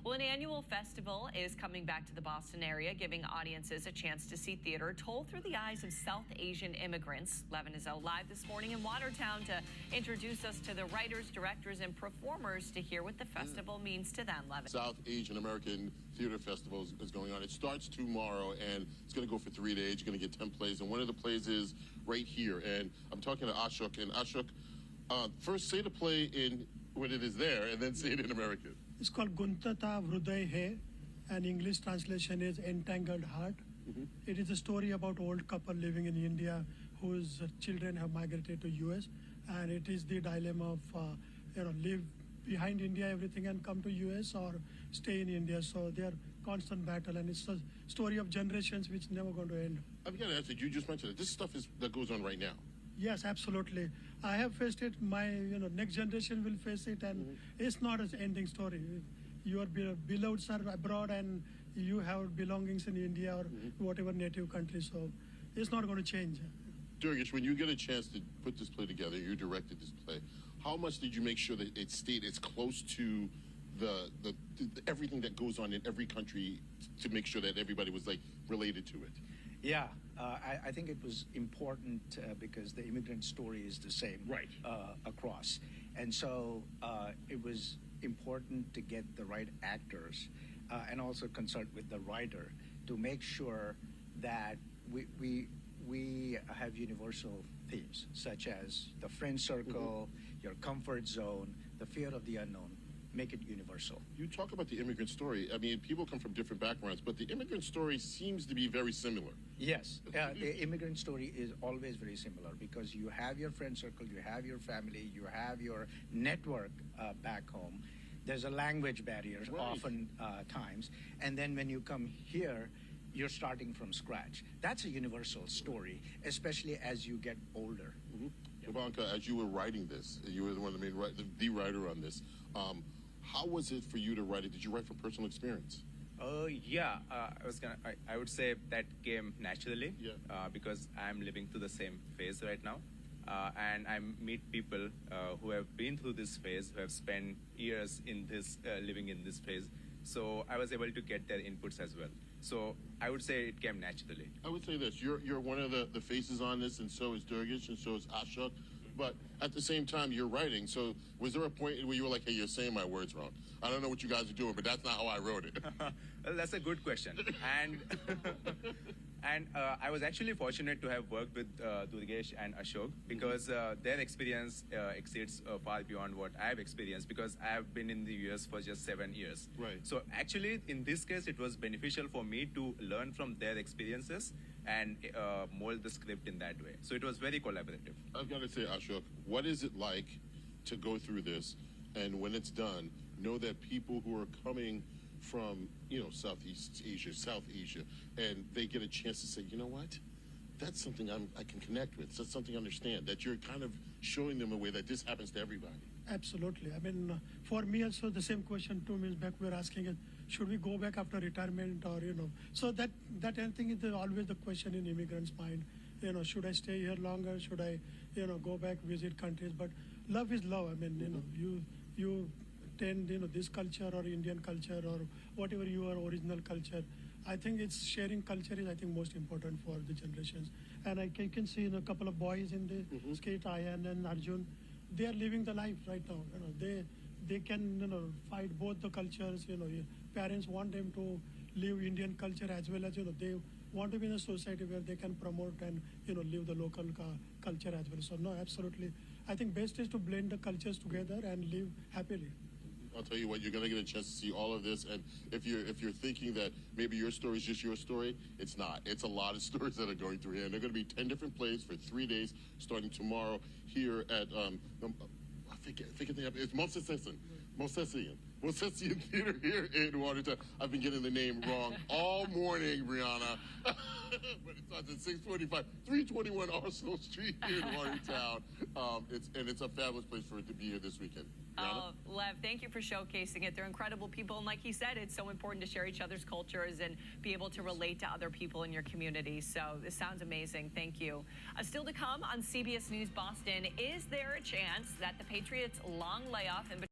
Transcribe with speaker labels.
Speaker 1: Well, an annual festival is coming back to the Boston area, giving audiences a chance to see theater told through the eyes of South Asian immigrants. Levin is out live this morning in Watertown to introduce us to the writers, directors, and performers to hear what the festival means to them. Levin.
Speaker 2: South Asian American Theater Festival is going on. It starts tomorrow, and it's going to go for 3 days. You're going to get 10 plays, and one of the plays is right here. And I'm talking to Ashok, and Ashok, first say the play in when it is there, and then say it in American.
Speaker 3: It's called Guntata Hriday He, and English translation is Entangled Heart. It is a story about old couple living in India whose children have migrated to US, and it is the dilemma of live behind India everything and come to US or stay in India. So they are constant battle, and it's a story of generations which never going to end.
Speaker 2: I've got to ask you, you just mentioned it. This stuff that goes on right now.
Speaker 3: Yes, absolutely. I have faced it. My next generation will face it, and it's not an ending story. Your beloveds are abroad, and you have belongings in India or whatever native country. So it's not going to change.
Speaker 2: Durgesh, when you get a chance to put this play together, you directed this play. How much did you make sure that it stayed as close to the everything that goes on in every country to make sure that everybody was like related to it?
Speaker 4: Yeah, I think it was important because the immigrant story is the same across. And so it was important to get the right actors and also consult with the writer to make sure that we have universal themes, such as the friend circle, your comfort zone, the fear of the unknown. Make it universal.
Speaker 2: You talk about the immigrant story. I mean, people come from different backgrounds, but the immigrant story seems to be very similar.
Speaker 4: Yes, the immigrant story is always very similar because you have your friend circle, you have your family, you have your network back home. There's a language barrier often times, and then when you come here, you're starting from scratch. That's a universal story, especially as you get older.
Speaker 2: Ivanka, as you were writing this, you were one of the main the writer on this. How was it for you to write it? Did you write from personal experience?
Speaker 5: Yeah, I would say that came naturally. Because I'm living through the same phase right now, and I meet people who have been through this phase, who have spent years in this living in this phase. So I was able to get their inputs as well. So I would say it came naturally.
Speaker 2: I would say this: you're one of the faces on this, and so is Durgesh, and so is Ashok. But at the same time, you're writing. So was there a point where you were like, hey, you're saying my words wrong? I don't know what you guys are doing, but that's not how I wrote it.
Speaker 5: Well, that's a good question. And I was actually fortunate to have worked with Durgesh and Ashok because their experience exceeds far beyond what I've experienced because I've been in the US for just 7 years. So actually, in this case, it was beneficial for me to learn from their experiences and mold the script in that way. So it was very collaborative.
Speaker 2: I've got to say, Ashok, what is it like to go through this and when it's done, know that people who are coming from, Southeast Asia, South Asia, and they get a chance to say, you know what? That's something I can connect with. That's something I understand. That you're kind of showing them a way that this happens to everybody.
Speaker 3: Absolutely. I mean, for me also the same question 2 minutes back we were asking is, should we go back after retirement or, So that I think is always the question in immigrants' mind. Should I stay here longer? Should I, go back, visit countries? But love is love. I mean, you tend, this culture or Indian culture or whatever your original culture. I think it's sharing culture is, I think, most important for the generations. And I can see a couple of boys in the skate, Ayan and Arjun, they are living the life right now. They can, fight both the cultures. Parents want them to live Indian culture as well as, they want to be in a society where they can promote and, live the local culture as well. So, no, absolutely. I think best is to blend the cultures together and live happily.
Speaker 2: I'll tell you what, you're going to get a chance to see all of this, and if you're thinking that maybe your story is just your story, it's not. It's a lot of stories that are going through here, and there are going to be 10 different plays for 3 days, starting tomorrow here at I forget the name. It's Mosesian Theater here in Watertown. I've been getting the name wrong all morning, Brianna. But it's on at 645, 321 Arsenal Street here in Watertown. It's a fabulous place for it to be here this weekend.
Speaker 1: Oh, Lev, thank you for showcasing it. They're incredible people, and like he said, it's so important to share each other's cultures and be able to relate to other people in your community. So this sounds amazing. Thank you. Still to come on CBS News Boston, is there a chance that the Patriots' long layoff in